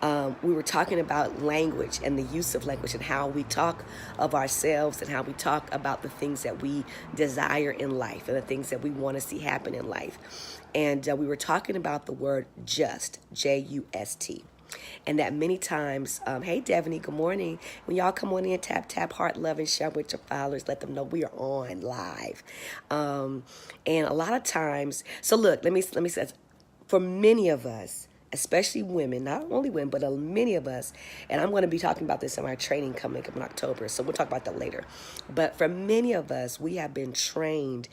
We were talking about language and the use of language and how we talk of ourselves and how we talk about the things that we desire in life and the things that we want to see happen in life. And we were talking about the word just, Just. And that many times, hey, Devaney, good morning. When y'all come on in, tap, heart, love, and share with your followers. Let them know we are on live. And a lot of times, so look, let me say, for many of us, especially women, not only women, but many of us, and I'm going to be talking about this in my training coming up in October, so we'll talk about that later. But for many of us, we have been trained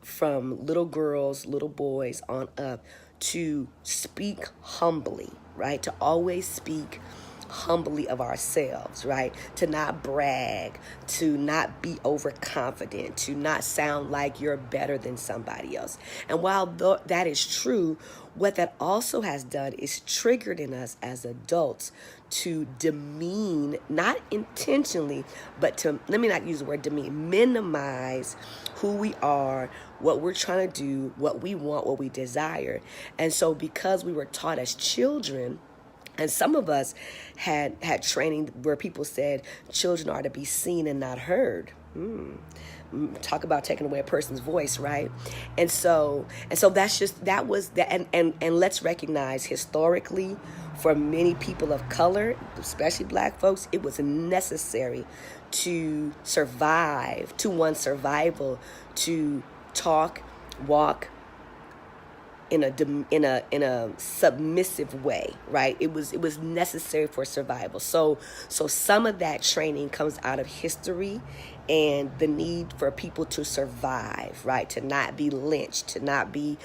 from little girls, little boys on up to speak humbly, right? To always speak humbly of ourselves, right? To not brag, to not be overconfident, to not sound like you're better than somebody else. And while that is true, what that also has done is triggered in us as adults to demean, not intentionally, but to, let me not use the word demean, minimize who we are, what we're trying to do, what we want, what we desire. And so because we were taught as children, and some of us had training where people said children are to be seen and not heard. Talk about taking away a person's voice, right? And so that was that. And let's recognize historically, for many people of color, especially Black folks, it was necessary to survive, to one's survival, to talk, walk in a submissive way, right? It was necessary for survival. So some of that training comes out of history and the need for people to survive, right? To not be lynched, to not be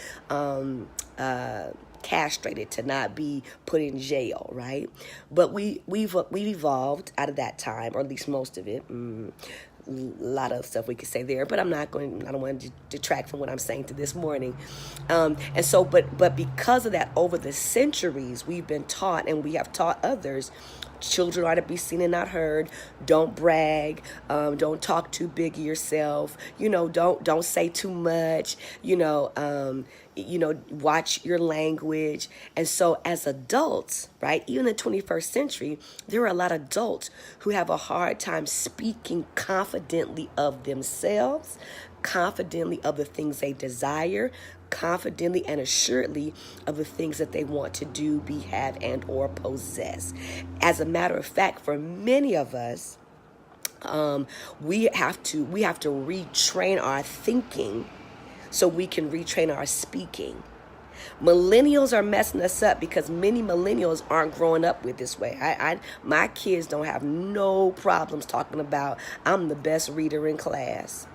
castrated, to not be put in jail, right? But we've evolved out of that time, or at least most of it. A lot of stuff we could say there, but I don't want to detract from what I'm saying to this morning. And so, but because of that, over the centuries, we've been taught, and we have taught others, children are to be seen and not heard. Don't brag. Don't talk too big of yourself. Don't say too much. Watch your language. And so as adults, right, even in the 21st century, there are a lot of adults who have a hard time speaking confidently of themselves, confidently of the things they desire, confidently and assuredly of the things that they want to do, be, have, and or possess. As a matter of fact, for many of us, we have to retrain our thinking so we can retrain our speaking. Millennials are messing us up because many millennials aren't growing up with this way. My kids don't have no problems talking about I'm the best reader in class.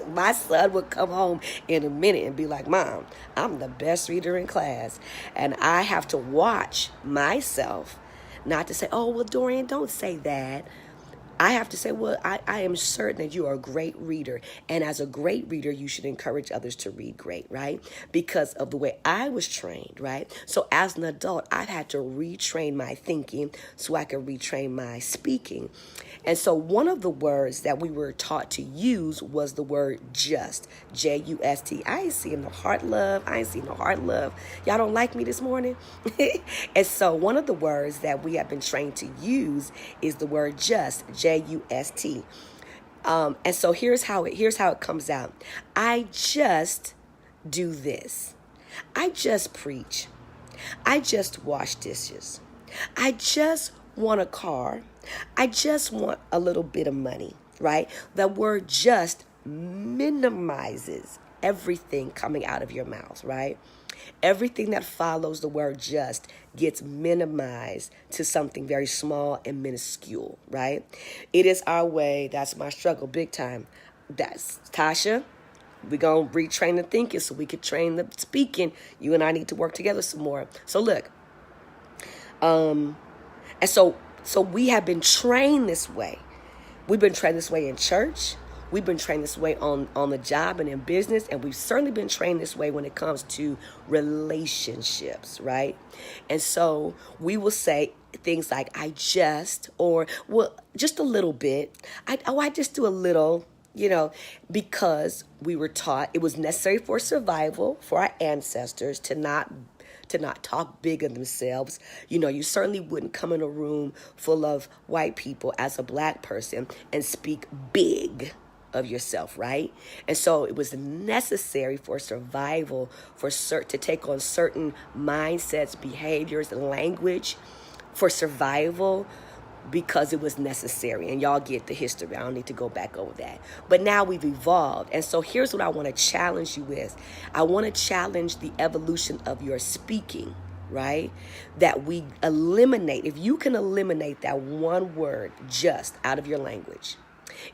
My son would come home in a minute and be like, Mom, I'm the best reader in class. And I have to watch myself not to say, oh, well, Dorian, don't say that. I have to say, well, I am certain that you are a great reader. And as a great reader, you should encourage others to read great, right? Because of the way I was trained, right? So as an adult, I've had to retrain my thinking so I can retrain my speaking. And so one of the words that we were taught to use was the word just, Just. I ain't seeing no heart love. Y'all don't like me this morning? And so one of the words that we have been trained to use is the word just, Just. And so here's how it comes out. I just do this. I just preach. I just wash dishes. I just want a car. I just want a little bit of money, right? The word just minimizes everything coming out of your mouth, right? Everything that follows the word just gets minimized to something very small and minuscule, right? It is our way. That's my struggle big time. That's Tasha. We're going to retrain the thinking so we could train the speaking. You and I need to work together some more. So look, and so we have been trained this way. We've been trained this way in church. We've been trained this way on the job and in business. And we've certainly been trained this way when it comes to relationships, right? And so we will say things like, I just, or, well, just a little bit. I just do a little, because we were taught it was necessary for survival for our ancestors to to not talk big of themselves. You know, you certainly wouldn't come in a room full of white people as a black person and speak big of yourself, right? And so it was necessary for survival, to take on certain mindsets, behaviors, and language for survival, because it was necessary. And y'all get the history. I don't need to go back over that. But now we've evolved. And so here's what I want to challenge you with. I want to challenge the evolution of your speaking, right? That we eliminate, if you can eliminate that one word just out of your language,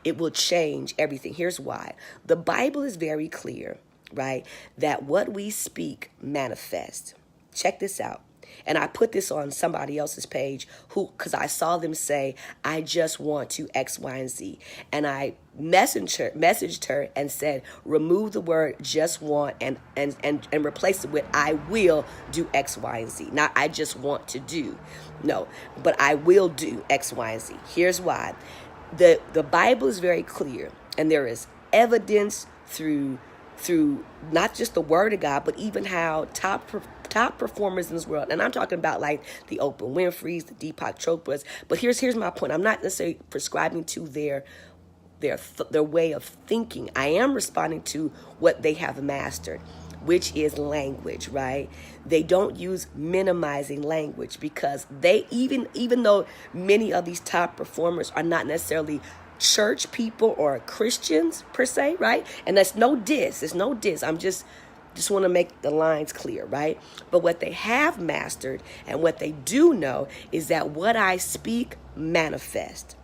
it will change everything. Here's why. The Bible is very clear, right? That what we speak manifests. Check this out. And I put this on somebody else's page because I saw them say, I just want to X, Y, and Z. And I messaged her and said, remove the word just want and replace it with I will do X, Y, and Z. Not I just want to do. No, but I will do X, Y, and Z. Here's why. The Bible is very clear, and there is evidence through not just the word of God, but even how top performers in this world, and I'm talking about like the Oprah Winfrey's, the Deepak Chopras. But here's my point. I'm not necessarily prescribing to their way of thinking. I am responding to what they have mastered, which is language, right? They don't use minimizing language, because they even though many of these top performers are not necessarily church people or Christians per se, right? And that's no diss. It's no diss. I'm just want to make the lines clear, right? But what they have mastered and what they do know is that what I speak manifests.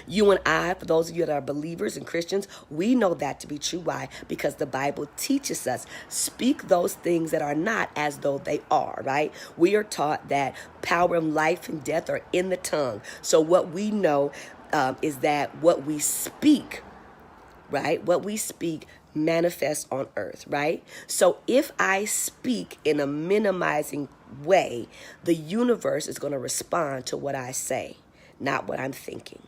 You and I, for those of you that are believers and Christians, we know that to be true. Why? Because the Bible teaches us, speak those things that are not as though they are, right? We are taught that power of life and death are in the tongue. So what we know is that what we speak, right? What we speak manifests on earth, right? So if I speak in a minimizing way, the universe is going to respond to what I say, not what I'm thinking.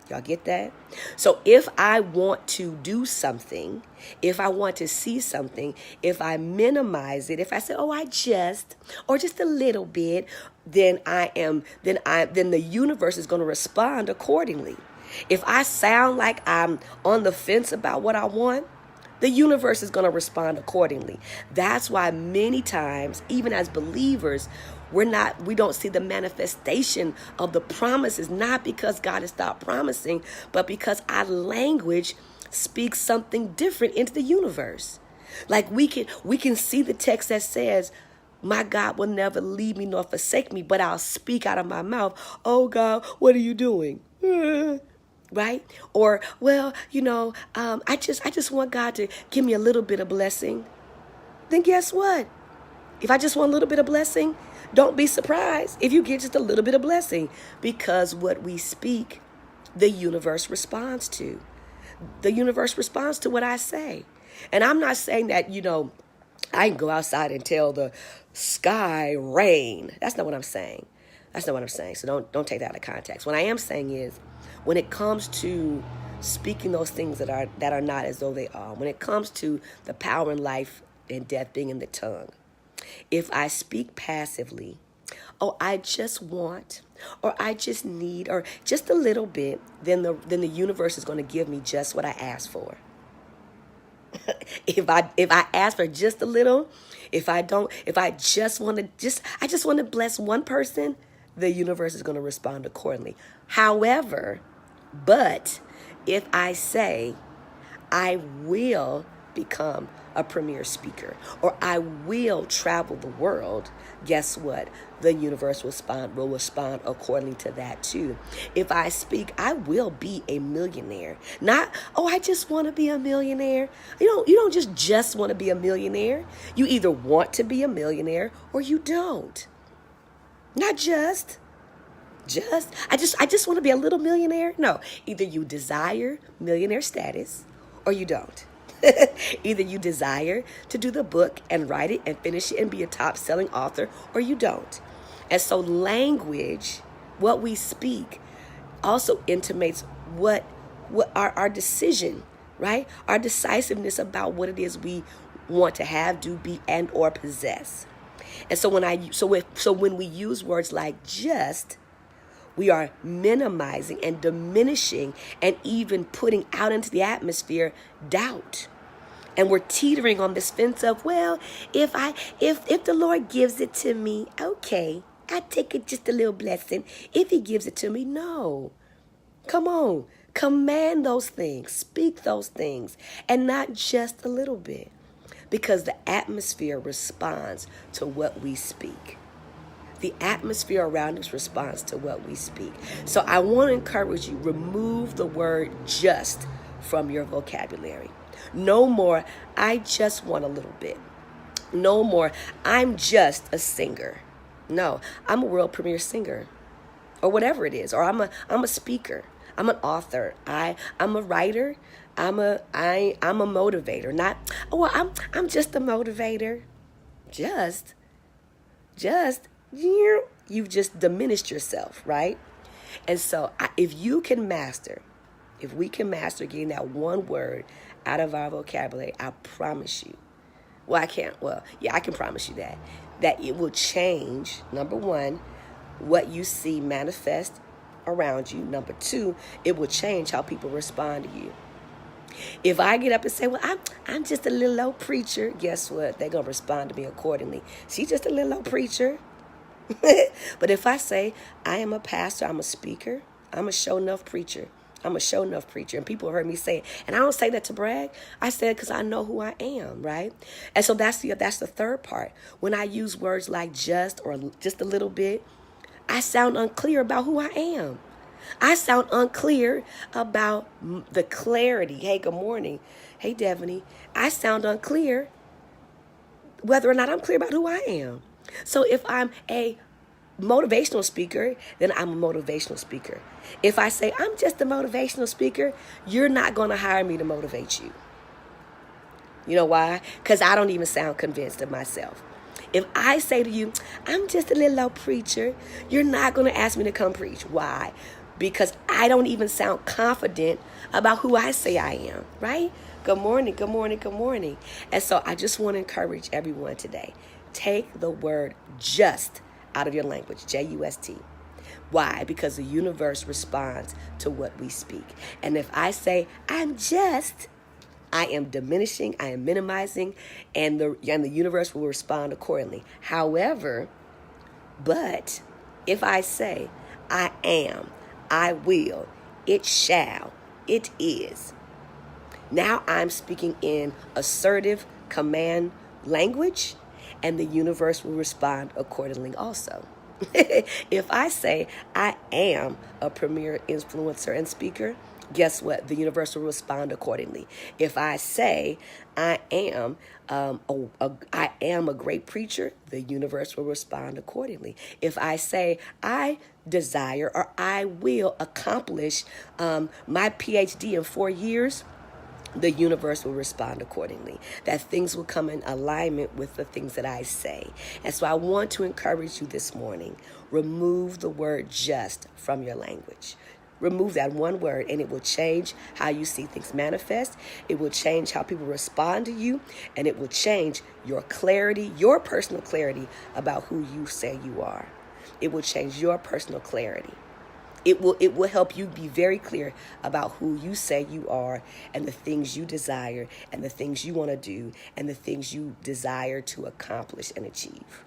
Y'all get that? So if I want to do something, if I want to see something, if I minimize it, if I say, oh, or just a little bit, then the universe is going to respond accordingly. If I sound like I'm on the fence about what I want, the universe is going to respond accordingly. That's why many times, even as believers, we don't see the manifestation of the promises, not because God has stopped promising, but because our language speaks something different into the universe. Like we can see the text that says, my God will never leave me nor forsake me, but I'll speak out of my mouth, oh God, what are you doing? Right? Or, well, I just want God to give me a little bit of blessing. Then guess what? If I just want a little bit of blessing, don't be surprised if you get just a little bit of blessing, because what we speak, the universe responds to. The universe responds to what I say. And I'm not saying that, I can go outside and tell the sky rain. That's not what I'm saying. So don't take that out of context. What I am saying is, when it comes to speaking those things that are not as though they are, when it comes to the power in life and death being in the tongue, if I speak passively, oh, I just want, or I just need, or just a little bit, then the universe is going to give me just what I asked for. If I ask for just a little, I just want to bless one person, the universe is going to respond accordingly. However, but if I say, I will become a premier speaker, or I will travel the world, guess what? The universe will respond accordingly to that too. If I speak, I will be a millionaire. Not, oh, I just want to be a millionaire. You don't just want to be a millionaire. You either want to be a millionaire or you don't. Not just. I just want to be a little millionaire. No, either you desire millionaire status or you don't. Either you desire to do the book and write it and finish it and be a top-selling author, or you don't. And so language, what we speak, also intimates what our decision, right? Our decisiveness about what it is we want to have, do, be, and or possess. And so when we use words like just, we are minimizing and diminishing and even putting out into the atmosphere doubt. And we're teetering on this fence of, well, if the Lord gives it to me, okay, I take it, just a little blessing. If he gives it to me, no. Come on. Command those things. Speak those things. And not just a little bit. Because the atmosphere responds to what we speak. The atmosphere around us responds to what we speak. So I want to encourage you, remove the word just from your vocabulary. No more, I just want a little bit. No more, I'm just a singer. No, I'm a world premiere singer. Or whatever it is. Or I'm a speaker. I'm an author. I'm a writer. I'm a motivator. Not, oh, well, I'm just a motivator. Just, you've just diminished yourself, right? And so if we can master getting that one word out of our vocabulary, I promise you, I can promise you that it will change, number one, what you see manifest around you. Number two, it will change how people respond to you. If I get up and say, well, I'm just a little old preacher, guess what? They're going to respond to me accordingly. She's just a little old preacher. But if I say, I am a pastor, I'm a speaker, I'm a show enough preacher. I'm a show enough preacher. And people heard me say it. And I don't say that to brag. I say it because I know who I am, right? And so that's the third part. When I use words like just or just a little bit, I sound unclear about who I am. I sound unclear about the clarity. Hey, good morning. Hey, Devaney. I sound unclear whether or not I'm clear about who I am. So if I'm a motivational speaker, then I'm a motivational speaker. If I say I'm just a motivational speaker, you're not going to hire me to motivate you. You know why? Because I don't even sound convinced of myself. If I say to you, I'm just a little old preacher, you're not going to ask me to come preach. Why? Because I don't even sound confident about who I say I am, right? Good morning, good morning, good morning. And so I just want to encourage everyone today. Take the word just out of your language, J-U-S-T. Why? Because the universe responds to what we speak. And if I say, I'm just, I am diminishing, I am minimizing, and the universe will respond accordingly. However, but if I say, I am, I will, it shall, it is. Now I'm speaking in assertive command language, and the universe will respond accordingly also. If I say I am a premier influencer and speaker, guess what? The universe will respond accordingly. If I say I am a great preacher, the universe will respond accordingly. If I say I desire or I will accomplish my PhD in 4 years, the universe will respond accordingly. That things will come in alignment with the things that I say. And so I want to encourage you this morning, remove the word just from your language. Remove that one word and it will change how you see things manifest. It will change how people respond to you, and it will change your clarity, your personal clarity about who you say you are. It will change your personal clarity. It will help you be very clear about who you say you are and the things you desire and the things you want to do and the things you desire to accomplish and achieve.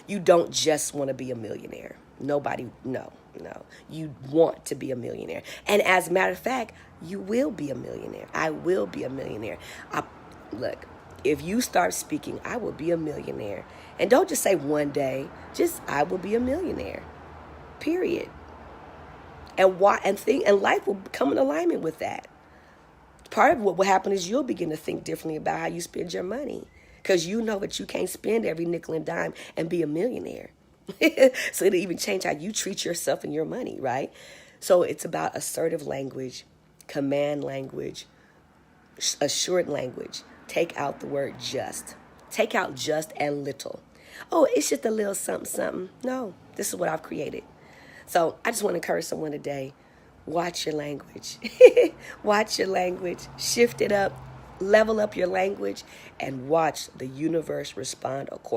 You don't just want to be a millionaire. Nobody, no. You want to be a millionaire. And as a matter of fact, you will be a millionaire. I will be a millionaire. Look, if you start speaking, I will be a millionaire. And don't just say one day, just I will be a millionaire. Period. And life will come in alignment with that. Part of what will happen is you'll begin to think differently about how you spend your money, because you know that you can't spend every nickel and dime and be a millionaire. So it'll even change how you treat yourself and your money, right? So it's about assertive language, command language, assured language. Take out the word just. Take out just and little. Oh, it's just a little something, something. No, this is what I've created. So I just want to encourage someone today, watch your language. Watch your language. Shift it up. level up your language and watch the universe respond accordingly.